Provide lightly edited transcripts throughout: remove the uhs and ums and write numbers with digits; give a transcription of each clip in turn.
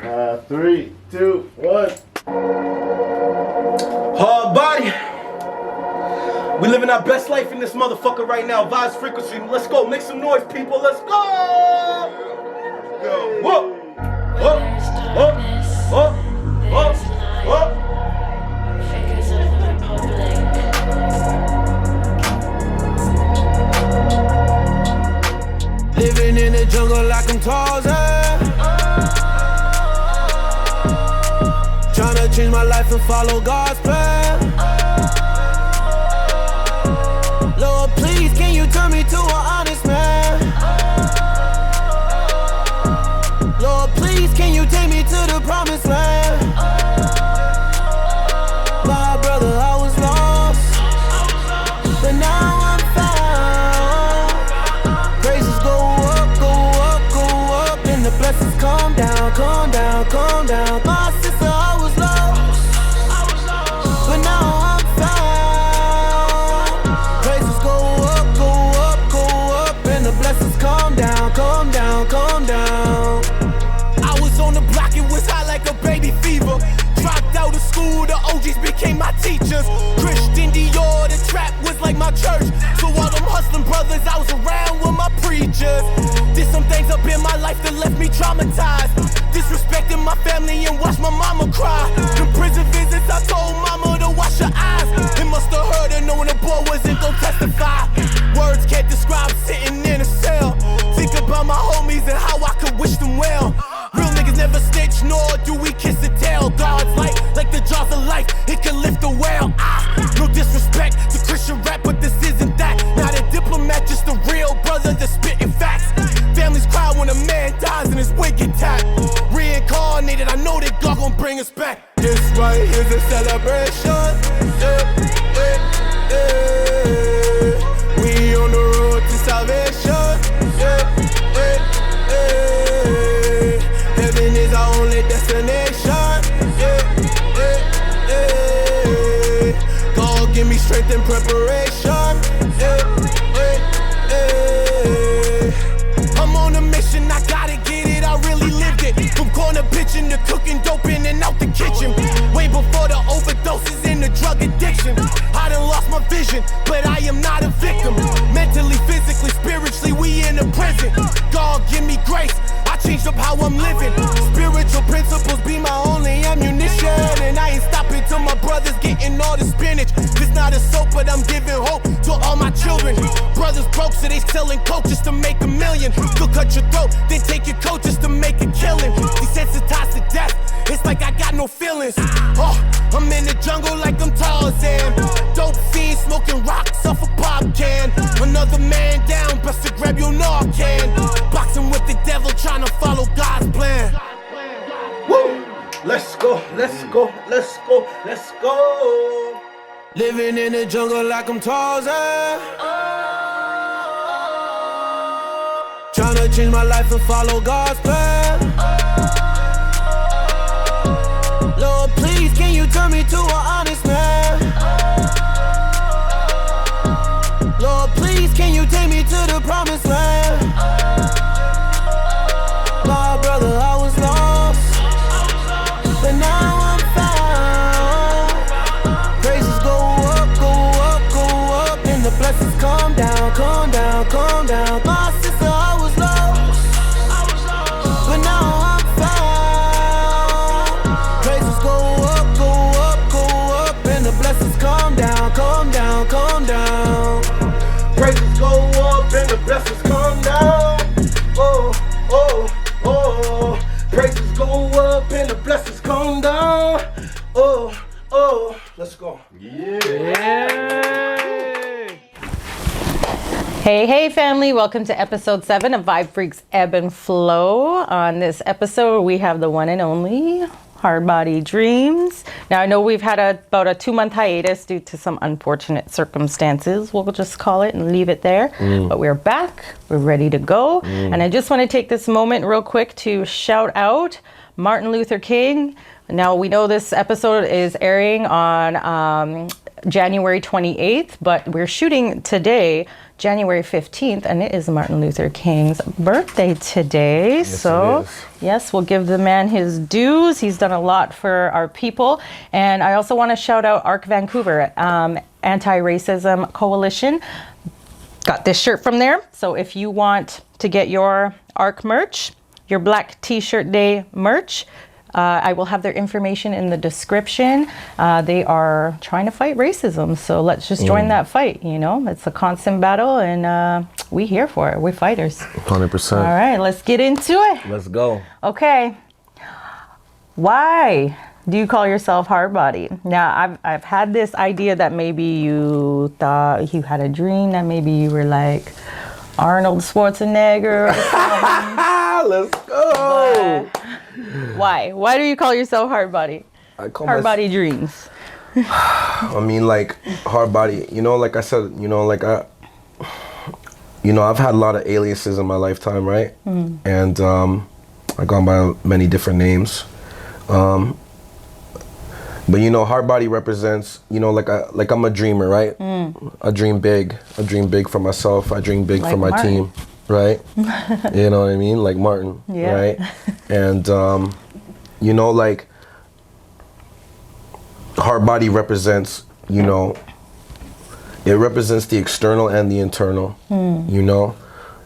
3, 2, 1. Hardbody. We living our best life in this motherfucker right now. Vibes, frequency. Let's go. Make some noise, people. Let's go. Go. Whoa. Whoa. Whoa. Whoa. Whoa. Whoa. Living in the jungle like I'm Tarzan. Tryna change my life and follow God's plan. Lord, please, can you turn me to an honest man? Lord, please, can you take me to the promised land? My brother, I was lost, but now I'm found. Praises go up, go up, go up, and the blessings come down, come down, come down. My sister, I was lost, but now I'm found. Praises go up, go up, go up, and the blessings come down, come down, come down. I was on the block, it was hot like a baby fever. Dropped out of school, the OGs became my teachers. Christian Dior, the trap was like my church. So all them hustling brothers, I was around with my preachers. Did some things up in my life that left me traumatized. Disrespecting my family and watched my mama cry. The prison visits, I told mama to wash her eyes. It must have hurt her knowing the boy wasn't gon' testify. Words can't describe sitting in a cell. Think about my homies and how I could wish them well. Real niggas never snitch, nor do we kiss and tell. God's light, like the jaws of life, it can lift a whale. No disrespect to Christian rap, but this isn't that. Not a diplomat, just a real brother that's spitting facts. Families cry when a man dies and his wig get tapped. Reincarnated, I know that God gon' bring us back. This right here's a celebration. We on the road to salvation. Heaven is our only destination. God give me strength and preparation. I'm on a mission, I gotta get it, I really lived it. From corner pitching to cooking dope in and out the kitchen. Way before the overdoses and the drug addiction. I done lost my vision, but I am not a victim. Mentally, physically, spiritually, we in a prison. God give me grace, I changed up how I'm living. Spiritual principles be my only ammunition. And I ain't stopping till my brother's getting all the spinach. This not a soap, but I'm giving hope to all my children. Brothers broke, so they selling coke just to make $1 million. They'll cut your throat, then take your coat just to make a killing. Desensitized to death, it's like I got no feelings. Oh, I'm in the jungle like I'm Tarzan. Dope fiend smoking rocks off a pop can. Another man down, best to grab your Narcan. Boxing with the devil, trying to follow God's plan. Woo! Let's go, let's go, let's go, let's go. Living in the jungle like I'm Tarzan. Tryna change my life and follow God's plan. Lord, please, can you turn me to an honest man? Lord, please, can you take me to the promised land? My brother, I was lost, but now I'm found. Praises go up, go up, go up, and the blessings come down, come down, come down. My sister, I was lost, but now I'm found. Praises go up, go up, go up, and the blessings come down, come down, come down. Praises go up and the blessings come down. Oh, oh, oh. Praises go up and the blessings come down. Oh, oh. Let's go. Hey family, welcome to episode 7 of Vibe Freq's Ebb and Flow. On this episode, we have the one and only Hardbody Dreams. Now, I know we've had about a 2-month hiatus due to some unfortunate circumstances. We'll just call it and leave it there. But we're back. We're ready to go. And I just want to take this moment real quick to shout out Martin Luther King. Now, we know this episode is airing on January 28th, but we're shooting today, January 15th, and it is Martin Luther King's birthday today. Yes, so it is. yes, we'll give the man his dues. He's done a lot for our people. And I also want to shout out ARC Vancouver, Anti-Racism Coalition. Got this shirt from there. So if you want to get your ARC merch, your Black T-shirt Day merch, I will have their information in the description. They are trying to fight racism, so let's just join that fight. You know, it's a constant battle, and we here for it. We're fighters. 100%. All right, let's get into it. Let's go. Okay. Why do you call yourself Hardbody? Now, I've had this idea that maybe you thought you had a dream that maybe you were like Arnold Schwarzenegger or something. Let's go. Why? Why do you call yourself Hardbody? I call Hardbody Dreams. I mean, like, Hardbody, you know, like I said, you know, like I've had a lot of aliases in my lifetime, right? And I've gone by many different names. But you know, Hardbody represents, you know, like I'm a dreamer, right? I dream big. I dream big for myself. I dream big Like for my Martin. team, right? You know what I mean? Like Martin, Yeah. right? And you know, like Hardbody represents, you know, it represents the external and the internal. You know,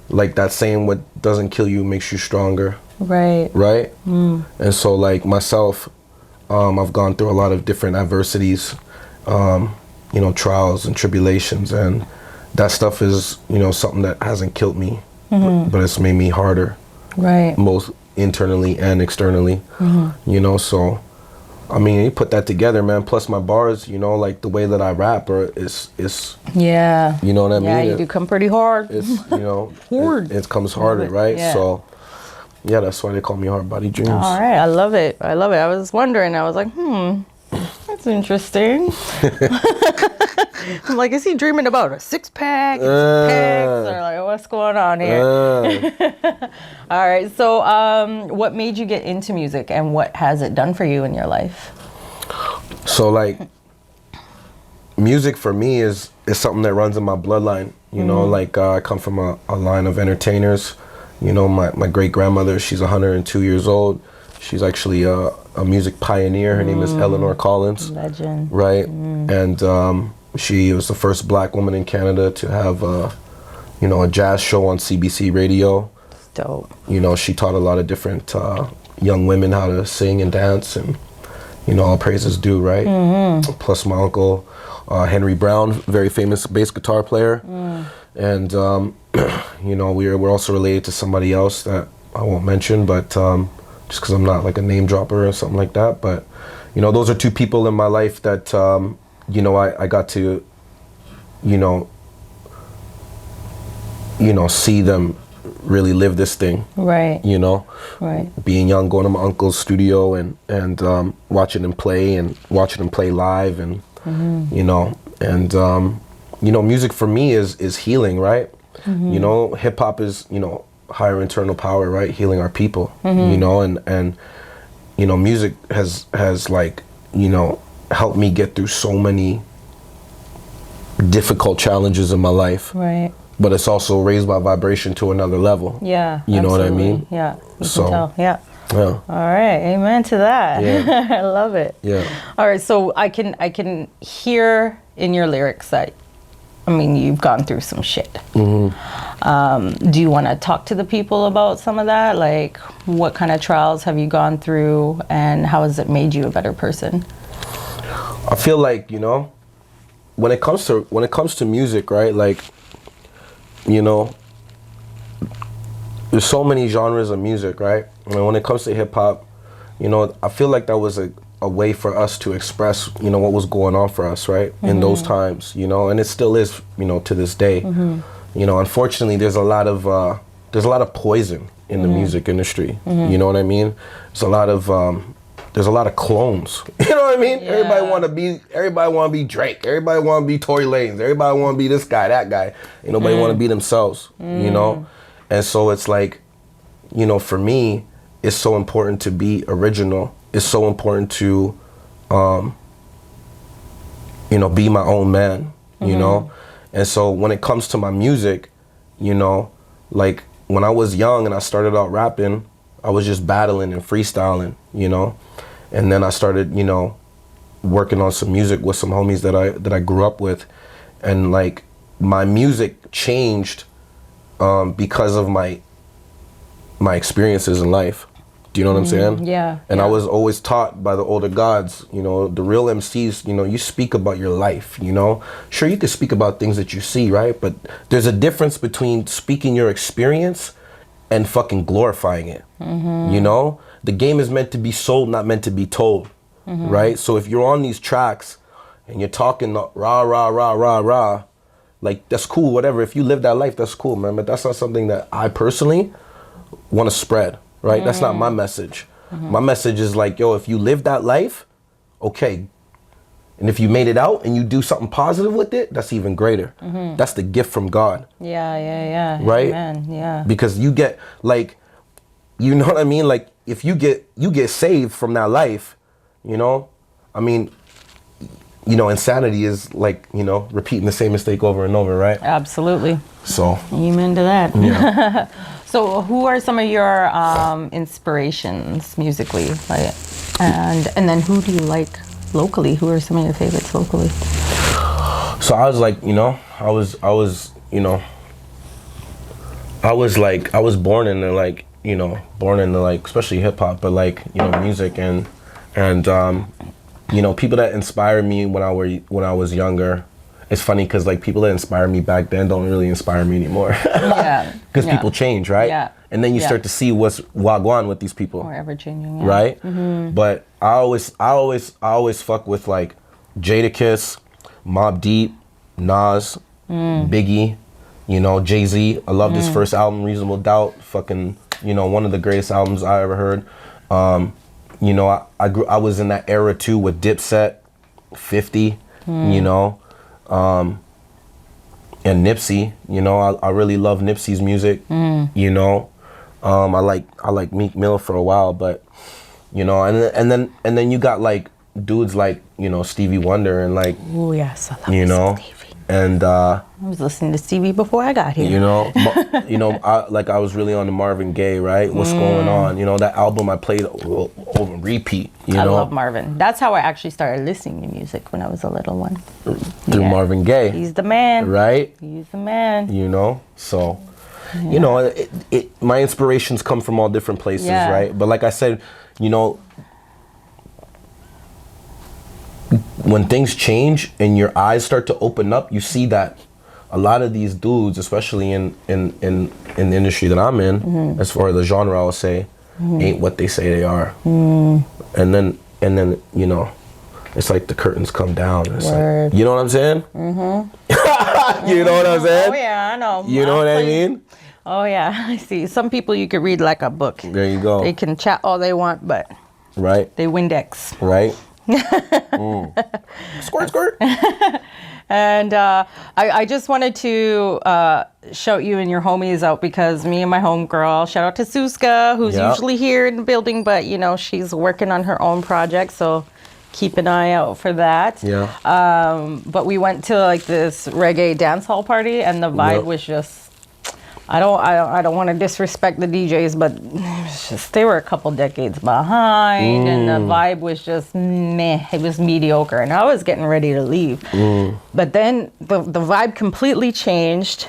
like that saying, "What doesn't kill you makes you stronger." Right. Right? And so, like myself, I've gone through a lot of different adversities, you know, trials and tribulations, and that stuff is, you know, something that hasn't killed me, but it's made me harder, Right. both internally and externally, you know. So, I mean, you put that together, man. Plus my bars, you know, like the way that I rap, is Yeah. you know what I mean? Yeah, you do come pretty hard. It's, you know, Hard. it comes harder, right? Yeah. So, yeah, that's why they call me Hardbody Dreams. All right, I love it. I love it. I was wondering. I was like, that's interesting. I'm like, is he dreaming about a six-pack, six-packs, or like, what's going on here? All right. So, what made you get into music, and what has it done for you in your life? So, like, music for me is something that runs in my bloodline. You know, like I come from a line of entertainers. You know, my great grandmother, she's 102 years old. She's actually a music pioneer. Her name is Eleanor Collins. Legend. Right? And she was the first black woman in Canada to have, you know, a jazz show on CBC radio. Dope. You know, she taught a lot of different young women how to sing and dance, and, you know, all praises due, right? Plus my uncle, Henry Brown, very famous bass guitar player. And, you know, we're also related to somebody else that I won't mention, but just because I'm not like a name dropper or something like that. But, you know, those are two people in my life that, you know, I got to, you know, see them really live this thing. Right. You know? Right. Being young, going to my uncle's studio and watching him play and watching him play live and, you know, and, you know, music for me is healing, right? You know, hip hop is, you know, higher internal power, right? Healing our people, you know, and, you know, music has like, you know, helped me get through so many difficult challenges in my life. Right. But it's also raised my vibration to another level. Yeah. You know what I mean? Yeah. You can tell. Yeah. Yeah. All right. Amen to that. Yeah. I love it. Yeah. All right. So I can hear in your lyrics that, I mean, you've gone through some shit. Do you want to talk to the people about some of that? Like, what kind of trials have you gone through, and how has it made you a better person? I feel like, you know, when it comes to music, right? Like, you know, there's so many genres of music, right? I mean, when it comes to hip hop, you know, I feel like that was a way for us to express, you know, what was going on for us, right? In those times, you know, and it still is, you know, to this day. You know, unfortunately, there's a lot of poison in the music industry. You know what I mean? There's a lot of clones. You know what I mean? Yeah. Everybody want to be Drake. Everybody want to be Tory Lanez. Everybody want to be this guy, that guy. Ain't nobody want to be themselves. You know, and so it's like, you know, for me, it's so important to be original. It's so important to, you know, be my own man, you know? And so when it comes to my music, you know, like when I was young and I started out rapping, I was just battling and freestyling, you know, and then I started, you know, working on some music with some homies that I grew up with, and like my music changed because of my experiences in life. Do you know what I'm saying? Yeah. And yeah. I was always taught by the older gods, you know, the real MCs, you know, you speak about your life, you know. Sure, you can speak about things that you see, right? But there's a difference between speaking your experience and fucking glorifying it. You know? The game is meant to be sold, not meant to be told, right? So if you're on these tracks and you're talking rah, rah, rah, rah, rah, like, that's cool, whatever. If you live that life, that's cool, man. But that's not something that I personally want to spread. Right? That's not my message. My message is like, yo, if you live that life, okay. And if you made it out and you do something positive with it, that's even greater. That's the gift from God. Yeah. Right? Amen. Yeah. Because you get, like, you know what I mean? Like, if you get saved from that life, you know? I mean, you know, insanity is like, you know, repeating the same mistake over and over, right? Absolutely. So. Amen to that. Yeah. So who are some of your inspirations musically? Like, and then who do you like locally? Who are some of your favorites locally? So I was like, you know, I was born into like, you know, especially hip hop, but like, you know, music and you know, people that inspired me when I was younger. It's funny because like people that inspired me back then don't really inspire me anymore. Yeah. Because people change, right? Yeah. And then you start to see what's wagwan with these people. Or ever changing. Yeah. Right? But I always fuck with like Jadakiss, Mobb Deep, Nas, Biggie, you know, Jay-Z. I loved his first album, Reasonable Doubt. Fucking, you know, one of the greatest albums I ever heard. You know, I was in that era too with Dipset, 50, you know. And Nipsey, you know, I really love Nipsey's music, you know. I like Meek Mill for a while, but you know, and then you got like dudes like, you know, Stevie Wonder and like, oh yes, I love you know, Stevie. And I was listening to Stevie before I got here. You know, I was really on the Marvin Gaye, right? What's going on? You know, that album I played over repeat. I love Marvin. That's how I actually started listening to music when I was a little one. Through Marvin Gaye. He's the man. Right? He's the man. You know, so, you know, my inspirations come from all different places, right? But like I said, you know, when things change and your eyes start to open up, you see that a lot of these dudes, especially in the industry that I'm in, as far as the genre, I'll say, ain't what they say they are. And then you know, it's like the curtains come down. It's like, you know what I'm saying? You know what I'm saying? Oh yeah, I know. You know what I mean? Oh yeah, I see. Some people you could read like a book. There you go. They can chat all they want, but they Windex. Right. Squirt, squirt. And I just wanted to shout you and your homies out because me and my homegirl, shout out to Skszwx, who's usually here in the building, but you know, she's working on her own project, so keep an eye out for that. Yeah. But we went to like this reggae dance hall party and the vibe was just, I don't want to disrespect the DJs, but it's just, they were a couple decades behind and the vibe was just meh. It was mediocre and I was getting ready to leave. But then the vibe completely changed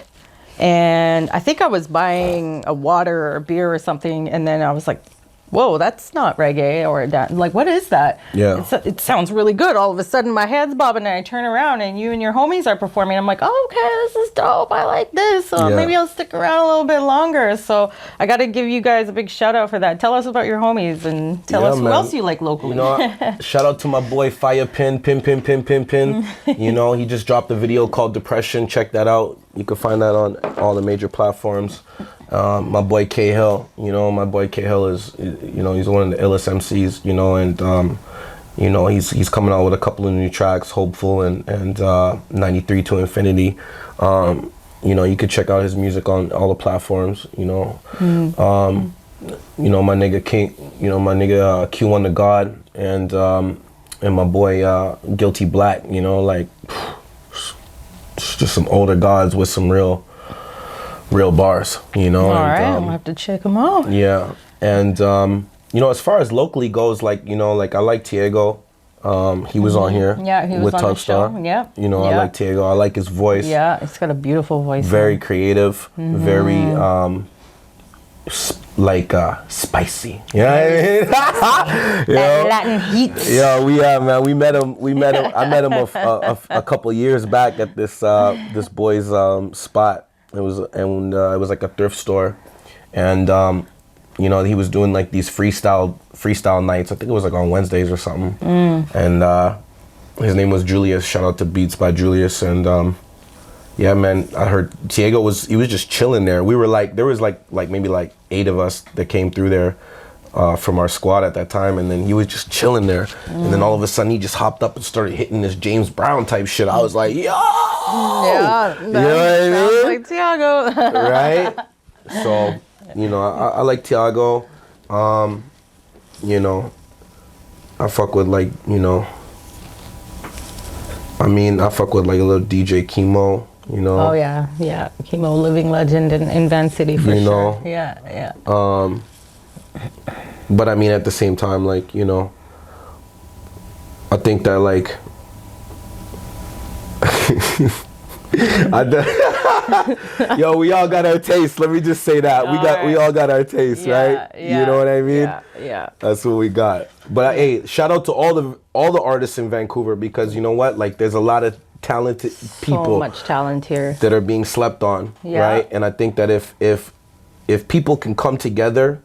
and I think I was buying a water or a beer or something and then I was like, whoa, that's not reggae or like, what is that? Yeah. It sounds really good. All of a sudden my head's bobbing and I turn around and you and your homies are performing. I'm like, oh, okay, this is dope. I like this. So maybe I'll stick around a little bit longer. So I got to give you guys a big shout out for that. Tell us about your homies and tell us who else you like locally. You know, shout out to my boy Firepin, Pin. You know, he just dropped a video called Depression. Check that out. You can find that on all the major platforms. My boy K Hill, you know, is, you know, he's one of the illest MCs, you know, and you know, he's coming out with a couple of new tracks, Hopeful and 93 to Infinity. You know, you could check out his music on all the platforms, you know. You know, my nigga King, you know, my nigga Q1 the God and my boy Guilty Black, you know, like just some older gods with some real bars, you know. All right, I'll have to check them out. Yeah, and you know, as far as locally goes, like, you know, like I like Tiago. He was on here. Yeah, he was with on the Tubstar. show. Yeah. You know, I like Tiago. I like his voice. Yeah, he's got a beautiful voice. Very creative. Very spicy. You know what I mean? That Latin heat. Yeah, man. We met him. I met him a couple years back at this this boy's spot. It was like a thrift store, and you know, he was doing like these freestyle nights. I think it was like on Wednesdays or something. And his name was Julius. Shout out to Beats by Julius. And yeah, man, I heard Tiago was just chilling there. We were like, there was like maybe like 8 of us that came through there from our squad at that time, and then he was just chilling there. And then all of a sudden he just hopped up and started hitting this James Brown type shit. I was like, yo! Yeah, you know what I mean? like Tiago. Right? So, you know, I like Tiago. You know, I fuck with like, you know, I fuck with like a little DJ Chemo, you know. Oh yeah, Chemo, living legend in Van City for you know? sure. Yeah. But I mean, at the same time, like, you know, I think that like, yo, we all got our taste. Let me just say that we all got our taste, right? Yeah, you know what I mean? Yeah. That's what we got. But hey, shout out to all the artists in Vancouver, because you know what? Like, there's a lot of talented people. So much talent here that are being slept on, Yeah. right? And I think that if people can come together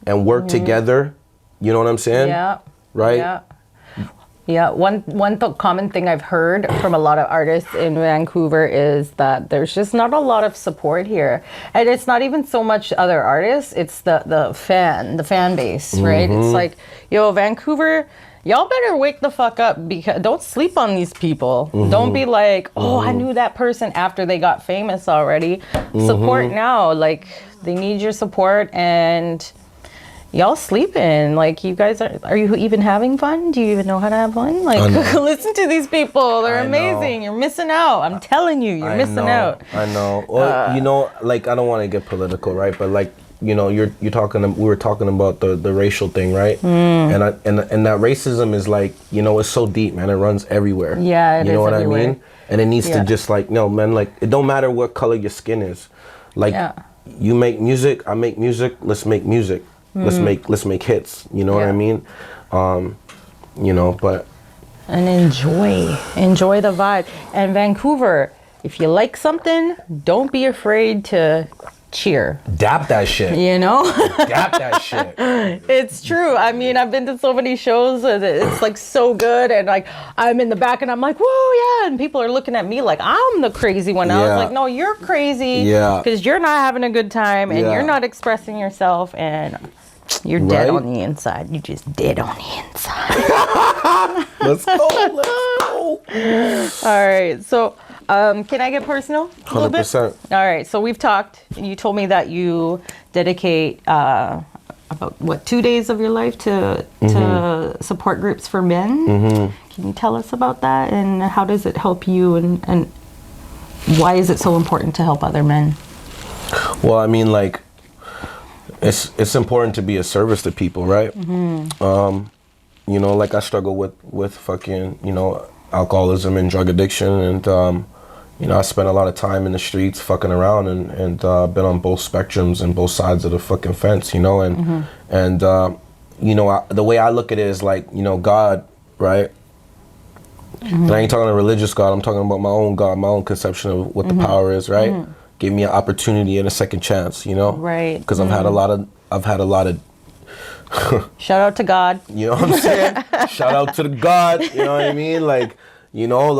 and work together, you know what I'm saying? Yeah. Right? Yeah. One common thing I've heard from a lot of artists in Vancouver is that there's just not a lot of support here. And it's not even so much other artists, it's the fan base, right? It's like, yo, Vancouver, y'all better wake the fuck up, because don't sleep on these people. Don't be like, oh, I knew that person after they got famous already. Support now. Like, they need your support, and y'all sleeping. Like, you guys are you even having fun? Do you even know how to have fun? Like, listen to these people. They're amazing. You're missing out. I'm telling you, you're missing out. I know. Well, you know, like, I don't want to get political, right? But like, you know, we were talking about the racial thing, right? And that racism is like, you know, it's so deep, man. It runs everywhere. Yeah, you know what everywhere. I mean? And it needs to just like, no, man, like, it don't matter what color your skin is. Like, you make music, I make music. Let's make music. Let's make hits. You know what I mean? You know, but And enjoy the vibe. And Vancouver, if you like something, don't be afraid to cheer. dap that shit. You know? Dap that shit. It's true. I mean, I've been to so many shows that it's like so good, and like I'm in the back and I'm like, whoa, yeah, and people are looking at me like I'm the crazy one. I was like, no, you're crazy, because you're not having a good time, and you're not expressing yourself, and you're dead on the inside. You just dead on the inside. Let's go. All right, so can I get personal? 100%. All right, so we've talked. You told me that you dedicate about 2 days of your life to support groups for men. Can you tell us about that, and how does it help you, and why is it so important to help other men? Well, I mean, like, it's important to be a service to people, right? You know, like, I struggle with fucking, you know, alcoholism and drug addiction, and you know, I spent a lot of time in the streets fucking around, and been on both spectrums and both sides of the fucking fence, you know, and you know, the way I look at it is like, you know, God, right? And I ain't talking a religious God, I'm talking about my own God, my own conception of what the power is, right? Give me an opportunity and a second chance, you know? Right. Because I've had a lot of Shout out to God. You know what I'm saying? Shout out to the God, you know what I mean? Like, you know,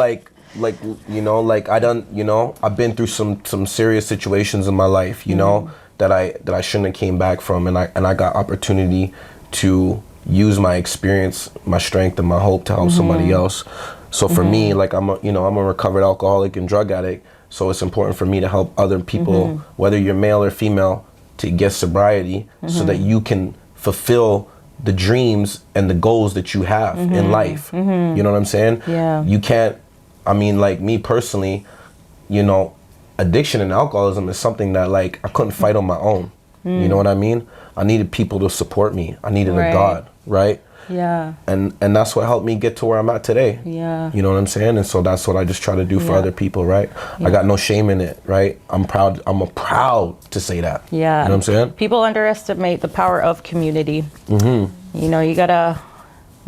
you know, like, I've been through some serious situations in my life, you know, that I shouldn't have came back from, and I got opportunity to use my experience, my strength, and my hope to help somebody else. So for me, like, I'm a recovered alcoholic and drug addict, so it's important for me to help other people, whether you're male or female, to get sobriety, so that you can fulfill the dreams and the goals that you have in life. You know what I'm saying? Yeah. You can't, I mean, like, me personally, you know, addiction and alcoholism is something that like I couldn't fight on my own. You know what I mean? I needed people to support me. I needed a God, right? Yeah. And that's what helped me get to where I'm at today. Yeah. You know what I'm saying? And so that's what I just try to do for other people, right? I got no shame in it, right? I'm proud to say that. Yeah. You know what I'm saying? People underestimate the power of community. You know, you gotta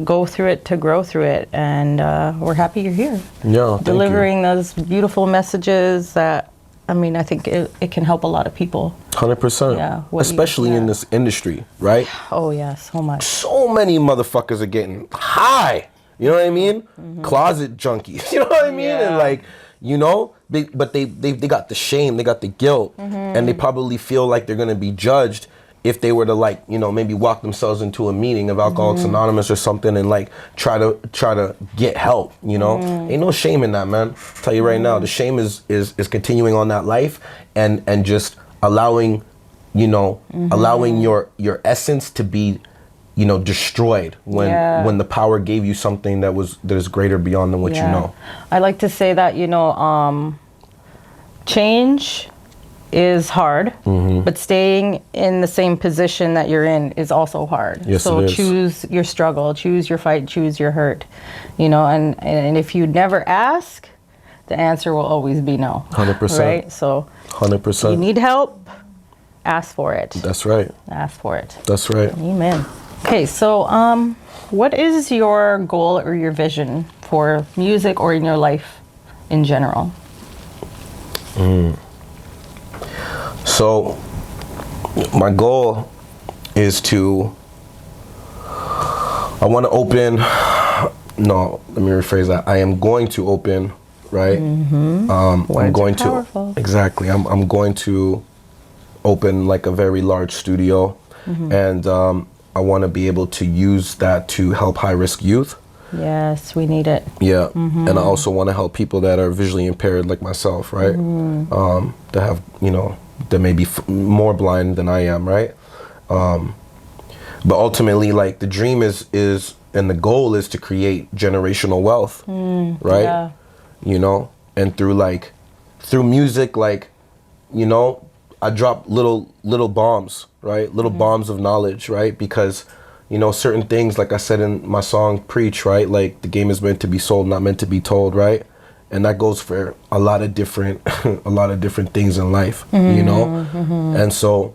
go through it to grow through it, and we're happy you're here. Yeah, delivering those beautiful messages that, I mean, I think it can help a lot of people. 100%. Yeah. Especially in this industry, right? Oh yeah, so much. So many motherfuckers are getting high. You know what I mean? Closet junkies. You know what I mean? And like, you know, they got the shame, they got the guilt, and they probably feel like they're gonna be judged if they were to like, you know, maybe walk themselves into a meeting of Alcoholics Anonymous or something and like try to get help, you know? Ain't no shame in that, man. I'll tell you right now, the shame is continuing on that life and just allowing, you know, allowing your essence to be, you know, destroyed when the power gave you something that is greater beyond than what you know. I like to say that, you know, change is hard, but staying in the same position that you're in is also hard. Yes, so it is. choose your struggle, choose your fight, choose your hurt, you know, and if you never ask, the answer will always be no. 100%. Right? So 100%. you need help, ask for it. That's right. Ask for it. That's right. Amen. Okay, so what is your goal or your vision for music or in your life in general? So my goal is I want to open, no, let me rephrase that. I am going to open, right? I'm going to, exactly. I'm going to open like a very large studio, and I want to be able to use that to help high-risk youth. Yes, we need it. Yeah, and I also want to help people that are visually impaired like myself, right? That have, you know, that may be more blind than I am, right? But ultimately, like, the dream is and the goal is to create generational wealth, right? Yeah. You know, and through music, like, you know, I drop little bombs, right? Little bombs of knowledge, right? Because, you know, certain things, like I said in my song Preach, right? Like, the game is meant to be sold, not meant to be told, right? And that goes for a lot of different things in life, you know? And so,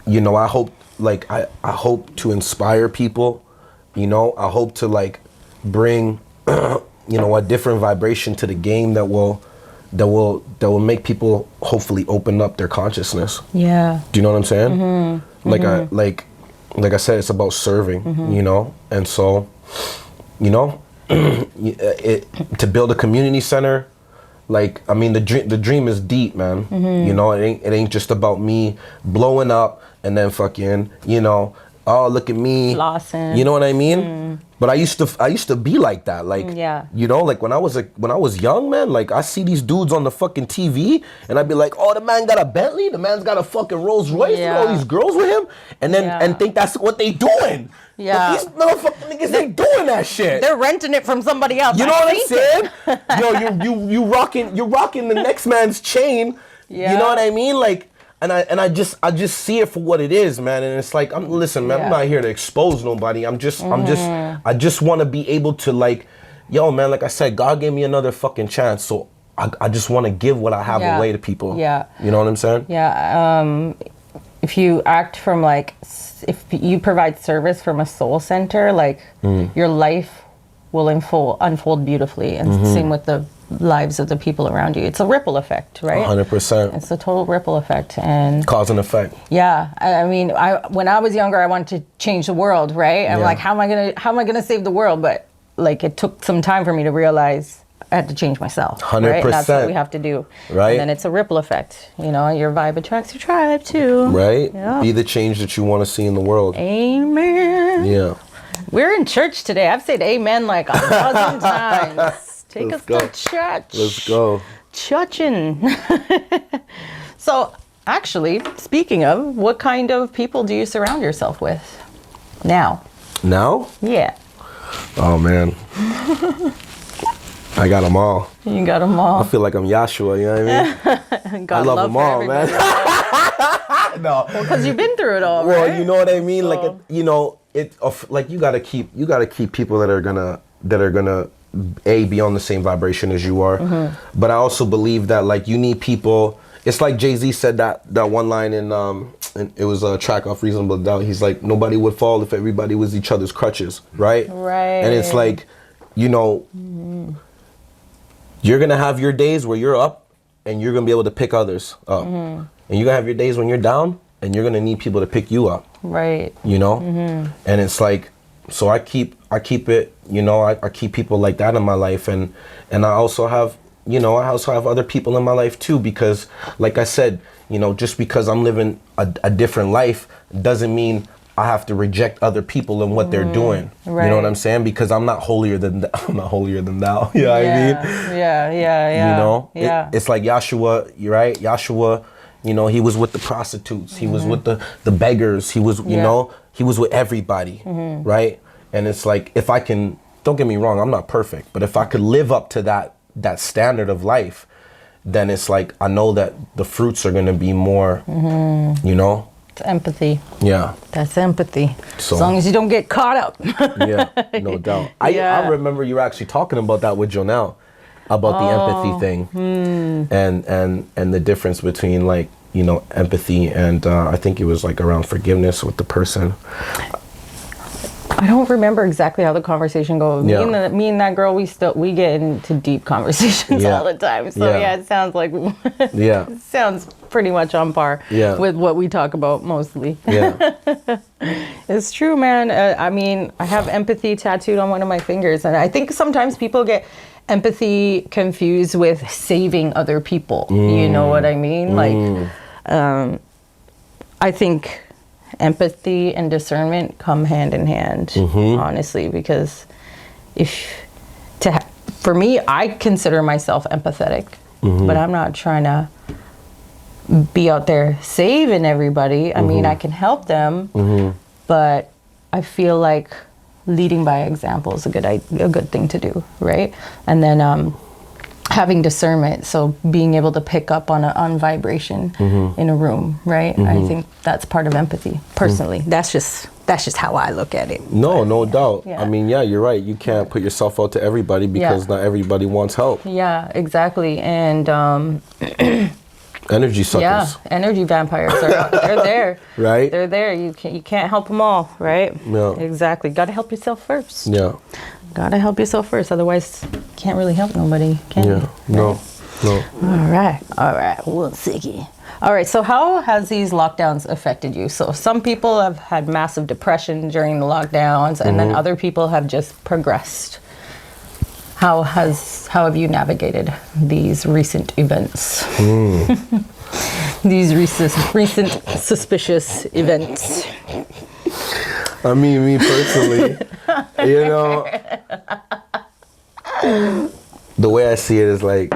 you know, I hope, like, I hope to inspire people, you know? I hope to, like, bring, you know, a different vibration to the game that will make people hopefully open up their consciousness. Yeah. Do you know what I'm saying? Like I said, it's about serving, you know? And so, you know, to build a community center, like, I mean, the dream is deep, man. You know, it ain't just about me blowing up and then fucking, you know, oh, look at me, Lawson. You know what I mean? But I used to be like that, like, you know, like when I was young, man, like I see these dudes on the fucking TV and I'd be like, oh, the man got a Bentley, the man's got a fucking Rolls Royce, and all these girls with him, and then and think that's what they doing. But these motherfucking niggas ain't doing that shit. They're renting it from somebody else. You know what I'm saying? Yo, you're rocking the next man's chain. You know what I mean? Like, and I just see it for what it is, man. And it's like, listen, man, I'm not here to expose nobody. I just want to be able to, like, yo, man, like I said, God gave me another fucking chance, so I just want to give what I have away to people. Yeah. You know what I'm saying? Yeah. If you act from, like, if you provide service from a soul center, like, your life will unfold beautifully. And same with the lives of the people around you. It's a ripple effect, right? 100%. It's a total ripple effect. And cause and effect. Yeah. I mean, when I was younger, I wanted to change the world, right? I'm like, how am I gonna save the world? But, like, it took some time for me to realize I had to change myself. 100%. Right? That's what we have to do. Right. And then it's a ripple effect. You know, your vibe attracts your tribe too. Right. Yeah. Be the change that you want to see in the world. Amen. Yeah. We're in church today. I've said amen like 1,000 times. Take us to church. Let's go. Churchin'. So, actually, speaking of, what kind of people do you surround yourself with now? Now? Yeah. Oh, man. I got them all. You got them all. I feel like I'm Yahshua, you know what I mean? God I love them all, man. No. Well, because you've been through it all, Well, right? you know what I mean? So. Like, like you gotta keep people that are gonna be on the same vibration as you are. Mm-hmm. But I also believe that like you need people. It's like Jay-Z said that one line in it was a track off Reasonable Doubt. He's like, nobody would fall if everybody was each other's crutches, right? Right. And it's like, you're gonna have your days where you're up and you're gonna be able to pick others up. Mm-hmm. And you're gonna have your days when you're down and you're gonna need people to pick you up. Right. And it's like, so I keep it, I keep people like that in my life, and I also have other people in my life too, because like I said, just because I'm living a different life doesn't mean I have to reject other people and what they're doing. Right. You know what I'm saying? Because I'm not holier than thou. You know what I mean? Yeah. It's like Yahshua, you're right? Yahshua, he was with the prostitutes. He was with the beggars. He was, he was with everybody, right? And it's like, if I can, don't get me wrong, I'm not perfect, but if I could live up to that standard of life, then it's like, I know that the fruits are going to be more, It's empathy. Yeah. That's empathy. So, as long as you don't get caught up. Yeah, no doubt. I remember you were actually talking about that with Jonelle, about the empathy thing, and the difference between like, empathy and I think it was like around forgiveness with the person. I don't remember exactly how the conversation goes. Yeah. Me and that girl, we get into deep conversations all the time. So it sounds like it sounds pretty much on par with what we talk about mostly. Yeah. It's true, man. I mean, I have empathy tattooed on one of my fingers, and I think sometimes people get empathy confused with saving other people. You know what I mean? Like, I think empathy and discernment come hand in hand, honestly, because for me, I consider myself empathetic, but I'm not trying to be out there saving everybody. I mean, I can help them, but I feel like leading by example is a good thing to do, right? And then having discernment, so being able to pick up on vibration in a room, right? I think that's part of empathy. Personally, that's just how I look at it. No doubt. Yeah. I mean, you're right. You can't put yourself out to everybody because not everybody wants help. Yeah, exactly. And energy suckers. Yeah, energy vampires they're there. Right? They're there. You can't help them all, right? Yeah. Exactly. Got to help yourself first. Yeah. Gotta help yourself first, otherwise you can't really help nobody, can you? No. All right, one second. All right, so how has these lockdowns affected you? So some people have had massive depression during the lockdowns, and then other people have just progressed. How have you navigated these recent events? These recent suspicious events. I mean, me personally, the way I see it is like,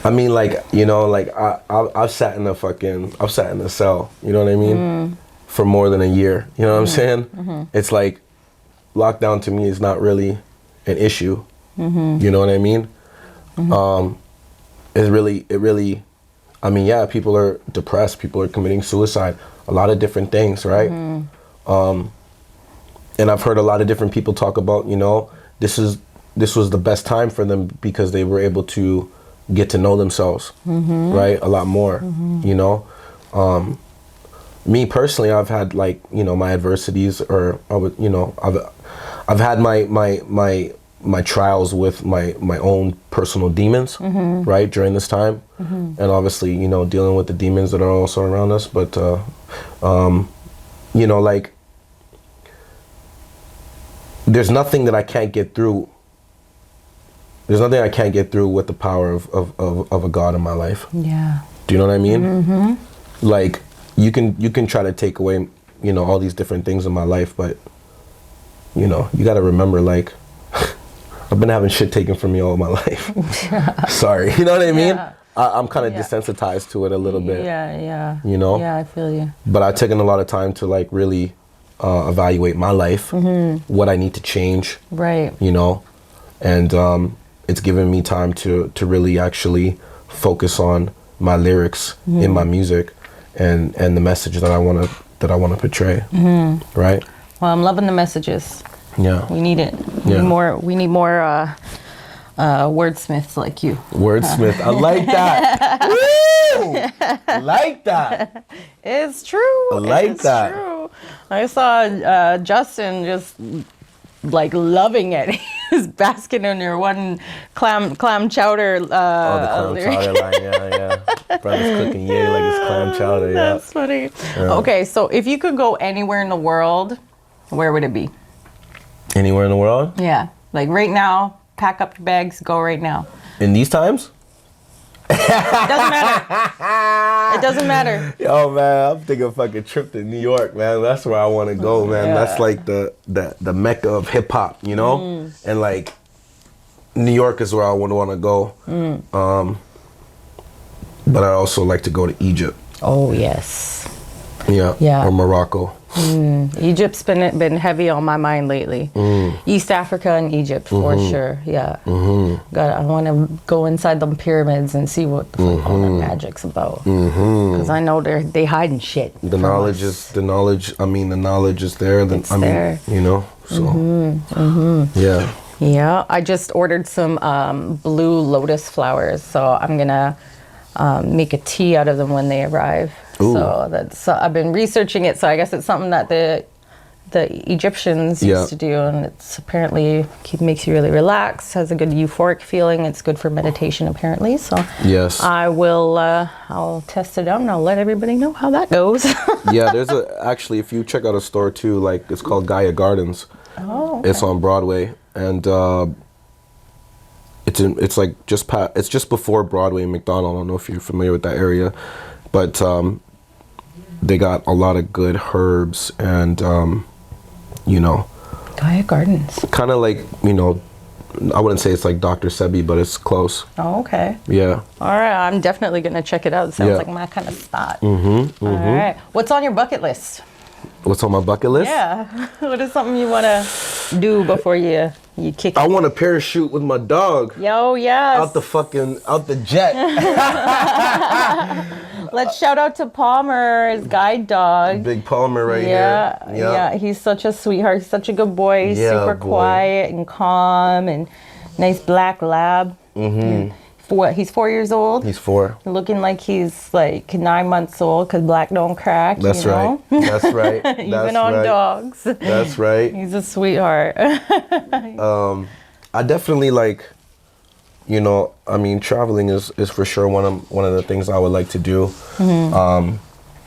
I mean, like, I've sat in a cell, you know what I mean? For more than a year, you know what I'm saying? It's like, lockdown to me is not really an issue, you know what I mean? It really, I mean, people are depressed, people are committing suicide, a lot of different things, right? And I've heard a lot of different people talk about, this was the best time for them because they were able to get to know themselves, right? A lot more, me personally, I've had like, my adversities, or I've had my trials with my own personal demons, right, during this time, and obviously, dealing with the demons that are also around us. But like, there's nothing that I can't get through. There's nothing I can't get through with the power of a God in my life. Yeah. Do you know what I mean? Like, you can try to take away, all these different things in my life, but you got to remember, like, I've been having shit taken from me all my life. Sorry, you know what I mean? Yeah. I'm kind of desensitized to it a little bit. Yeah. Yeah, I feel you. But I've taken a lot of time to like really evaluate my life, what I need to change. Right. You know, and it's given me time to really actually focus on my lyrics in my music and the message that I want to portray. Right. Well, I'm loving the messages. Yeah. We need it. We need more wordsmiths like you. Wordsmith. I like that. Woo! Like that. It's true. I like it's that. True. I saw Justin just like loving it. He was basking in your one clam chowder. The clam chowder line. Yeah. Brother's cooking like it's clam chowder. Yeah. That's funny. Yeah. Okay, so if you could go anywhere in the world, where would it be? Anywhere in the world? Yeah. Like right now, pack up your bags, go right now. In these times? It doesn't matter. It doesn't matter. Yo, man, I'm thinking fucking trip to New York, man. That's where I want to go, man. Yeah. That's like the mecca of hip hop, you know? And like New York is where I would want to go. But I also like to go to Egypt. Oh, yes. Yeah. Or Morocco. Egypt's been heavy on my mind lately. East Africa and Egypt for sure. Yeah. I want to go inside them pyramids and see what the fuck all that magic's about. Because I know they hiding shit. The knowledge is there. It's there. You know. So. Yeah. Yeah. I just ordered some blue lotus flowers, so I'm gonna make a tea out of them when they arrive. Ooh. So I've been researching it. So I guess it's something that the Egyptians used to do, and it's apparently makes you really relax, has a good euphoric feeling. It's good for meditation apparently. So yes, I'll test it out and I'll let everybody know how that goes. Yeah, there's actually if you check out a store too, like it's called Gaia Gardens. Oh, okay. It's on Broadway, and it's like it's just before Broadway and McDonald. I don't know if you're familiar with that area, but they got a lot of good herbs and Gaia Gardens. Kind of like, I wouldn't say it's like Dr. Sebi, but it's close. Oh, okay. Yeah. All right, I'm definitely gonna check it out. It sounds like my kind of spot. All right, what's on your bucket list? What's on my bucket list? Yeah. What is something you want to do before you kick it? I want to parachute with my dog. Yo, yes. Out the jet. Let's shout out to Palmer, his guide dog. Big Palmer right here. Yeah. Yeah, he's such a sweetheart. He's such a good boy. He's super quiet and calm and nice black lab. He's 4 years old. He's 4. Looking like he's like 9 months old because black don't crack. That's right. That's right. Even on dogs. That's right. He's a sweetheart. I definitely traveling is for sure one of the things I would like to do.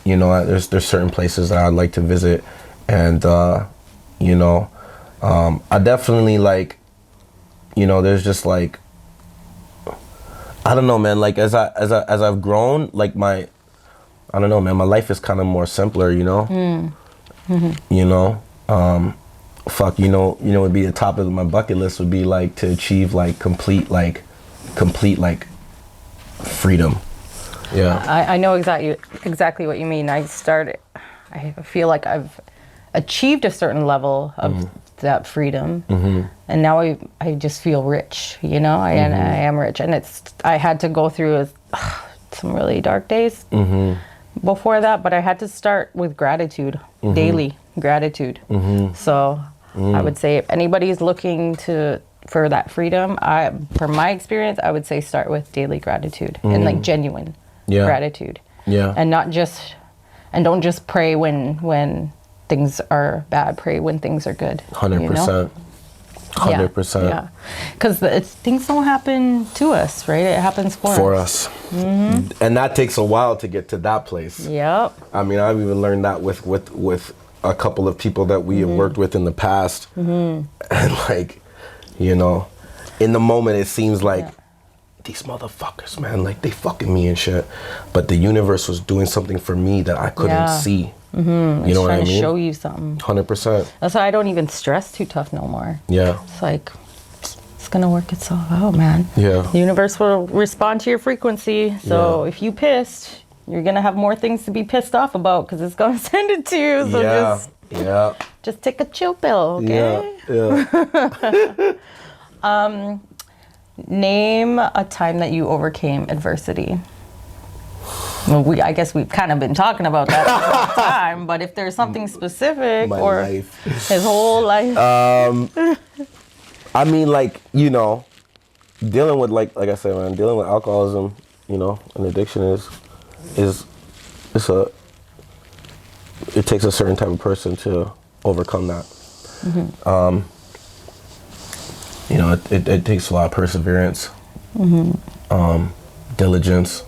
There's certain places that I'd like to visit, and I definitely there's just I don't know, man. Like as I've grown, I don't know, man. My life is kind of more simpler, Would be the top of my bucket list would be to achieve complete freedom. Yeah. I know exactly what you mean. I feel like I've achieved a certain level of that freedom, and now I just feel rich, I am rich, and I had to go through some really dark days before that, but I had to start with gratitude, daily gratitude. So I would say if anybody's looking for that freedom, from my experience, I would say start with daily gratitude and genuine gratitude, and don't just pray when things are bad. Pray when things are good. 100%. 100%. Yeah, because things don't happen to us, right? It happens for us. And that takes a while to get to that place. Yep. I mean, I've even learned that with a couple of people that we have worked with in the past, and in the moment it seems like these motherfuckers, man, they fucking me and shit, but the universe was doing something for me that I couldn't see. You know what I mean? Trying to show you something. 100%. That's why I don't even stress too tough no more. Yeah. It's gonna work itself out, man. Yeah. The universe will respond to your frequency. So if you pissed, you're gonna have more things to be pissed off about because it's gonna send it to you. So just Yeah. Just take a chill pill, okay? Yeah. Name a time that you overcame adversity. Well, I guess we've kind of been talking about that the whole time, but if there's something specific My or life. his whole life. I mean, like, you know, dealing with, like I said, man, dealing with alcoholism, you know, and addiction it takes a certain type of person to overcome that. You know, it takes a lot of perseverance, diligence,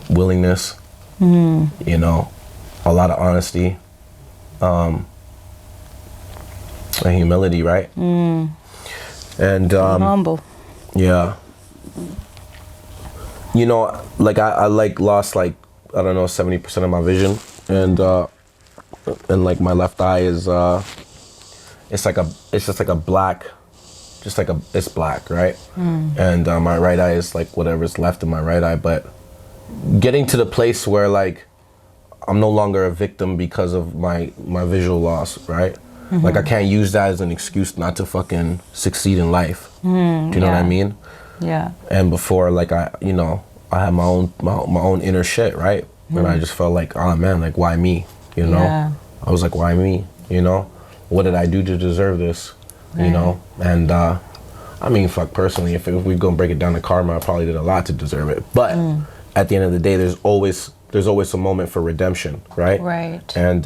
willingness, you know, a lot of honesty, and humility, right? And humble. yeah. You know, like I like lost like, I don't know, 70% of my vision, and like my left eye is it's just like a black, it's black, right? And my right eye is like whatever's left in my right eye. But getting to the place where like I'm no longer a victim because of my visual loss, right? Like I can't use that as an excuse not to fucking succeed in life. Do you know what I mean? Yeah. And before, like I had my own inner shit, right? And I just felt like, oh man, like why me? You know? Yeah. I was like, why me? You know? What did I do to deserve this? You know? And I mean, fuck, personally, if we're gonna break it down to karma, I probably did a lot to deserve it. But at the end of the day, there's always a moment for redemption, right? Right. And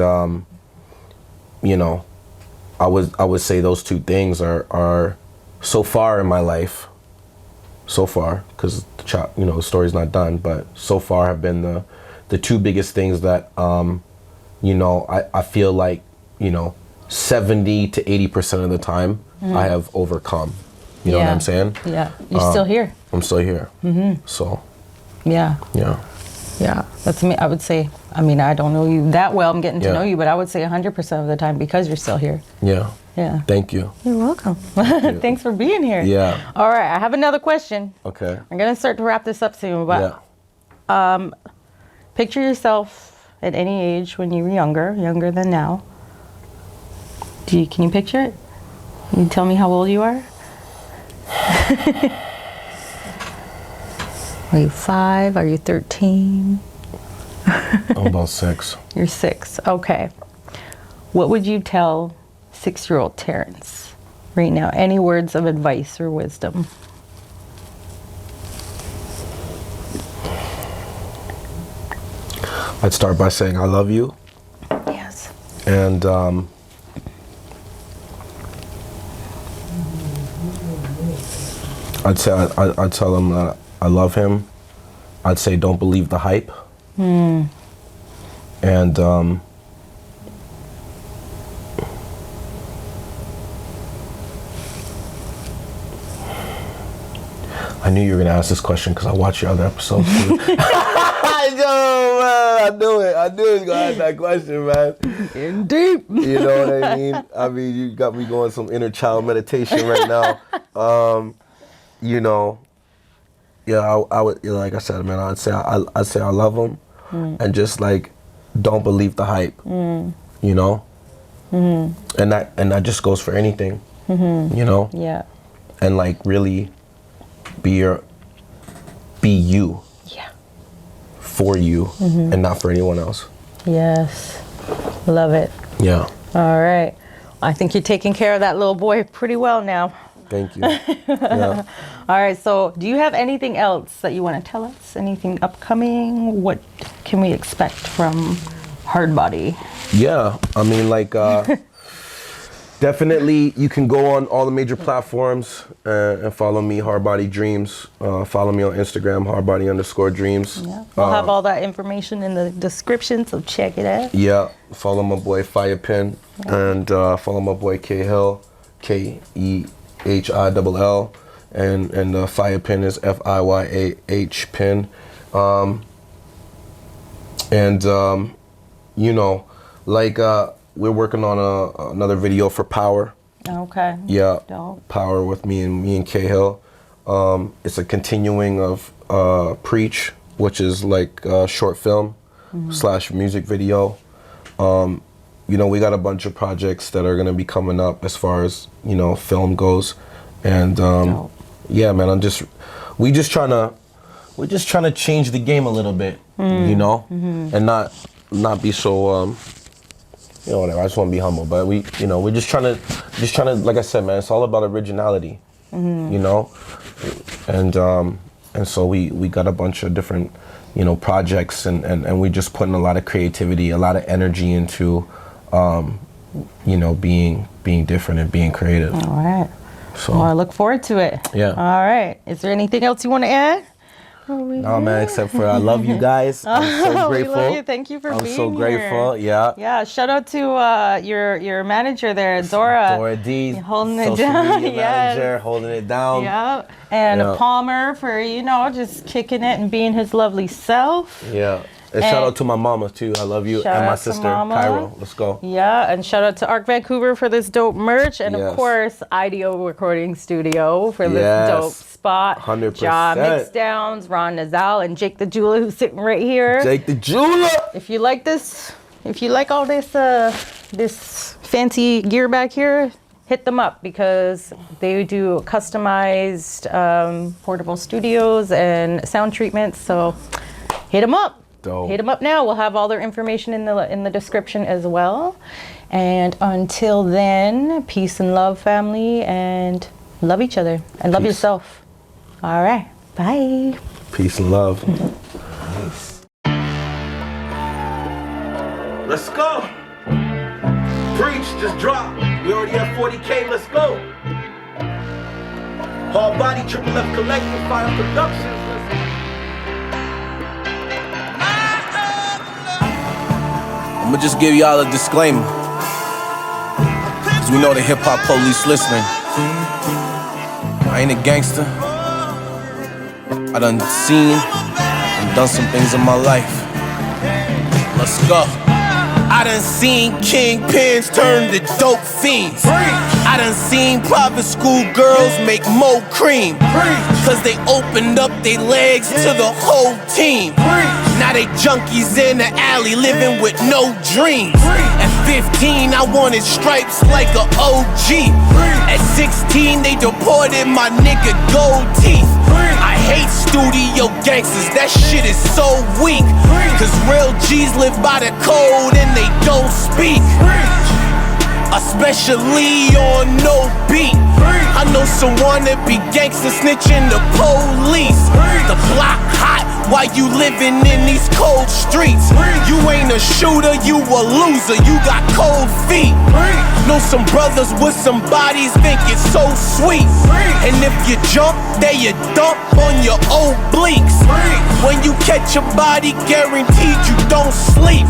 you know, I would say those two things are so far in my life, so far, because you know, the story's not done, but so far have been the two biggest things that you know, I feel like, you know, 70 to 80% of the time I have overcome. You know what I'm saying? Yeah. You're still here. I'm still here. So Yeah. yeah. Yeah. That's me. I would say, I mean, I don't know you that well. I'm getting to know you, but I would say 100% of the time because you're still here. Yeah. Yeah. Thank you. You're welcome. Thanks for being here. Yeah. All right. I have another question. Okay. I'm going to start to wrap this up soon, but picture yourself at any age when you were younger than now. Can you picture it? Can you tell me how old you are? Are you 5? Are you 13? I'm about 6. You're 6. Okay. What would you tell 6-year-old Terence right now? Any words of advice or wisdom? I'd start by saying I love you. Yes. And I'd tell him that I love him. I'd say don't believe the hype. And I knew you were gonna ask this question because I watched your other episodes too. I knew it. I knew he was gonna ask that question, man. In deep. You know what I mean? I mean, you got me going some inner child meditation right now. You know, yeah, I would, you know, like I said, man, I'd say I love him, and just like, don't believe the hype. You know, and that just goes for anything. You know. Yeah. And like really be you. Yeah. For you, and not for anyone else. Yes. Love it. Yeah. All right. I think you're taking care of that little boy pretty well now. Thank you. Yeah. All right. So do you have anything else that you want to tell us? Anything upcoming? What can we expect from Hardbody? Yeah. I mean, like, definitely you can go on all the major platforms and follow me, Hardbody Dreams. Follow me on Instagram, Hardbody_Dreams. Yeah. We'll have all that information in the description, so check it out. Yeah. Follow my boy Firepen, and follow my boy K Hill, KEHILL, and Firepen is FIYAH pin. You know, like we're working on another video for Power. Okay. Yeah. Dope. Power with me and K Hill. It's a continuing of Preach, which is like a short film / music video. You you know, we got a bunch of projects that are gonna be coming up as far as, you know, film goes, and yeah, man, we're just trying to change the game a little bit, you know, and not be so you know, whatever. I just want to be humble, but we're just trying to, like I said, man, it's all about originality, you know, and so we got a bunch of different, you know, projects, and we're just putting a lot of creativity, a lot of energy into, you know, being different and being creative. All right. So well, I look forward to it. Yeah. All right. Is there anything else you want to add? No, man, except for I love you guys. I'm so grateful. We love you. Thank you for being here. I'm so grateful. Yeah. Yeah. Shout out to your manager there, Dora. Dora D. Holding it social down. media manager, holding it down. Yeah. And Palmer for, you know, just kicking it and being his lovely self. Yeah. And shout out to my mama too. I love you. And my sister, Cairo. Let's go. Yeah, and shout out to Arc Vancouver for this dope merch. And of course, Idio Recording Studio for this dope spot. 100%. Ja Mixdowns, Ron Nazal, and Jake the Jeweler, who's sitting right here. Jake the Jeweler! If you like this, if you like all this this fancy gear back here, hit them up, because they do customized portable studios and sound treatments. So hit them up. Dope. Hit them up now. We'll have all their information in the description as well. And until then, peace and love, family, and love each other and love yourself. All right. Bye. Peace and love. Let's go. Preach, just drop. We already have 40K, let's go. Hardbody, Triple F Collective, Fire Productions. I'ma just give y'all a disclaimer, cause we know the hip-hop police listening. I ain't a gangster. I done seen and done some things in my life. Let's go. I done seen kingpins turn to dope fiends. I done seen private school girls make more cream, cause they opened up their legs to the whole team. Now they junkies in the alley living with no dreams. At 15 I wanted stripes like a OG. At 16 they deported my nigga Gold Teeth. I hate studio gangsters, that shit is so weak. Cause real G's live by the code and they don't speak, especially on no beat. I know someone that be gangster snitching the police. The block hot while you living in these cold streets. You ain't a shooter, you a loser, you got cold feet. Know some brothers with some bodies think it's so sweet. And if you jump, there you dump on your obliques. When you catch a body, guaranteed you don't sleep.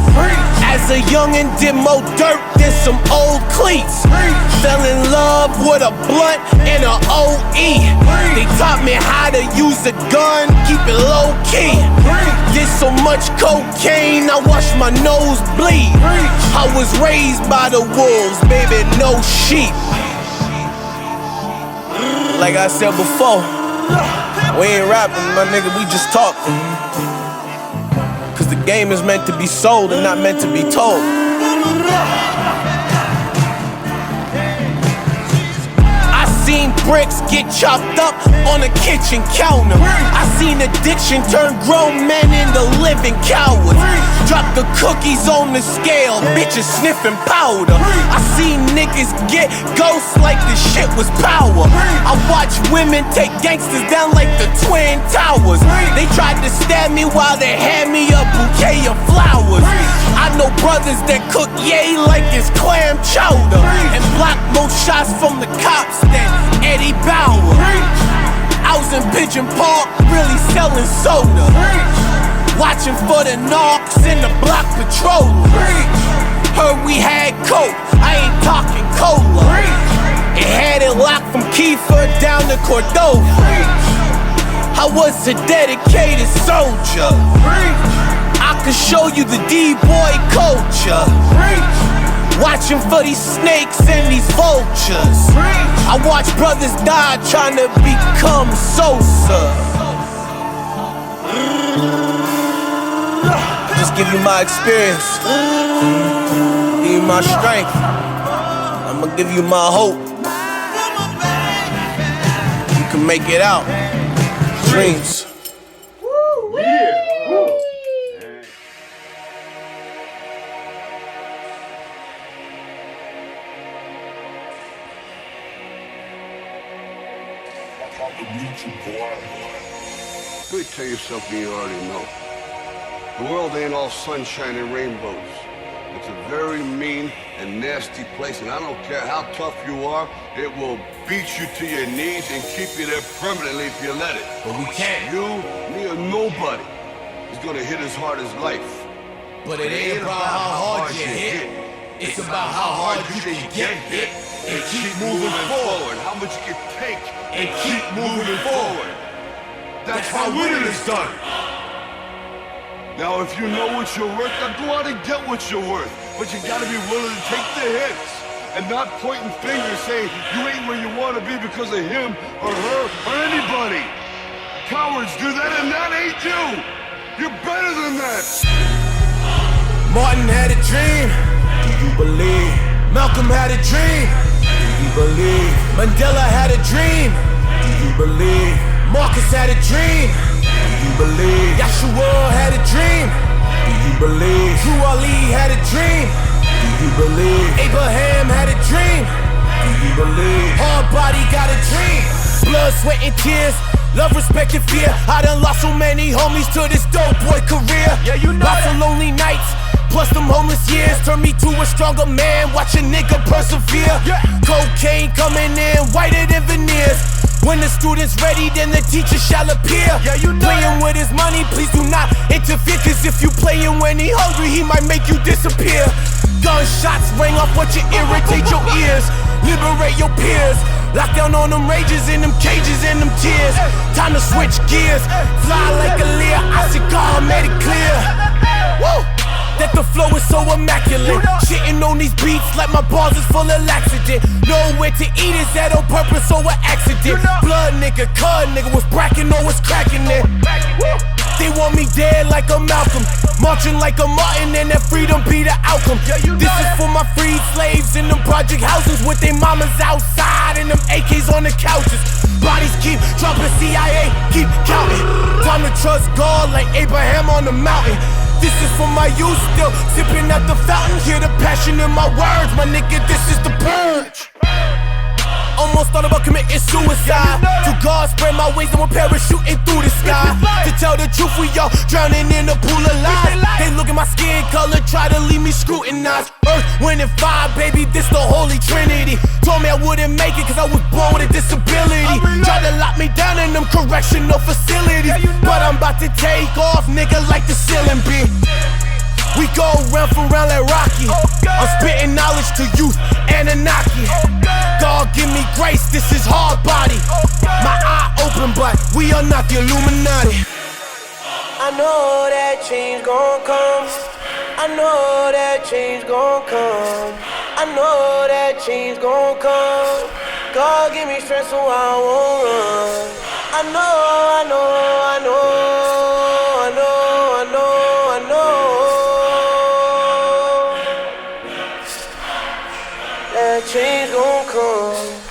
As a youngin' did more dirt than some old cleats. Fell in love with a blunt and a OE. They taught me how to use a gun, keep it low key. Did so much cocaine, I watched my nose bleed. I was raised by the wolves, baby, no sheep. Like I said before, we ain't rapping, my nigga, we just talking. Cause the game is meant to be sold and not meant to be told. Seen bricks get chopped up on a kitchen counter. I seen addiction turn grown men into living cowards. Drop the cookies on the scale, bitches sniffing powder. I seen niggas get ghosts like the shit was power. I watch women take gangsters down like the Twin Towers. They tried to stab me while they hand me a bouquet of flowers. I know brothers that cook yay like it's clam chowder, and block more shots from the cops than Eddie Bauer. I was in Pigeon Park, really selling soda, watching for the narcs in the block patrol. Heard we had coke, I ain't talking cola. It had it locked from Kiefer down to Cordova. I was a dedicated soldier. I could show you the D-boy culture. Watching for these snakes and these vultures. I watch brothers die trying to become Sosa. Just give you my experience. you my strength. I'ma give you my hope. You can make it out. Dreams. Let me tell you something you already know. The world ain't all sunshine and rainbows. It's a very mean and nasty place, and I don't care how tough you are, it will beat you to your knees and keep you there permanently if you let it. But we can't. You, me, or nobody is gonna hit as hard as life. But it ain't about how hard you hit. It's about how hard you can get hit and keep moving forward. How much you can take and keep moving forward. That's how winning is done. Now, if you know what you're worth, now go out and get what you're worth. But you gotta be willing to take the hits and not pointing fingers saying you ain't where you want to be because of him or her or anybody. Cowards do that, and that ain't you. You're better than that. Martin had a dream. Do you believe? Malcolm had a dream. Do you believe? Mandela had a dream. Do you believe? Marcus had a dream. Do you believe? Yeshua had a dream. Do you believe? Drew Ali had a dream. Do you believe? Abraham had a dream. Do you believe? Hardbody got a dream. Blood, sweat, and tears. Love, respect, and fear. I done lost so many homies to this dope boy career. Yeah, you know lots of lonely nights. Plus them homeless years turned me to a stronger man. Watch a nigga persevere. Yeah. Cocaine coming in whiter than veneers. When the student's ready, then the teacher shall appear. Yeah, you know playing with his money, please do not interfere. Cause if you playing when he hungry, he might make you disappear. Gunshots ring off what you irritate your ears. Liberate your peers. Lock down on them rages in them cages and them tears. Time to switch gears. Fly like a leer. I said God made it clear. Woo! That the flow is so immaculate. Shitting on these beats like my bars is full of laxative. Nowhere to eat, is that on purpose or an accident? Blood nigga, cud nigga was bracking or was cracking it. They want me dead like a Malcolm, marching like a Martin, and that freedom be the outcome. This is for my freed slaves in them project houses with their mamas outside and them AKs on the couches. Bodies keep dropping, CIA keep counting. Time to trust God like Abraham on the mountain. This is for my youth, still sipping at the fountain. Hear the passion in my words, my nigga, this is the purge. Almost thought about committing suicide. To God spread my wings and we're parachuting through the sky. To tell the truth, we all drowning in a pool of lies. They look at my skin color, try to leave me scrutinized. Earth, wind, and fire, baby, this the holy trinity. Told me I wouldn't make it cause I was born with a disability. Tried to lock me down in them correctional facilities. But I'm about to take off, nigga, like the ceiling be. We go round for round like Rocky. I'm spitting knowledge to youth, Anunnaki. God give me grace, this is Hardbody. My eye open, but we are not the Illuminati. I know that change gon' come. I know that change gon' come. I know that change gon' come. God give me strength so I won't run. I know, I know, I know, I know, I know, I know. That change gon' come.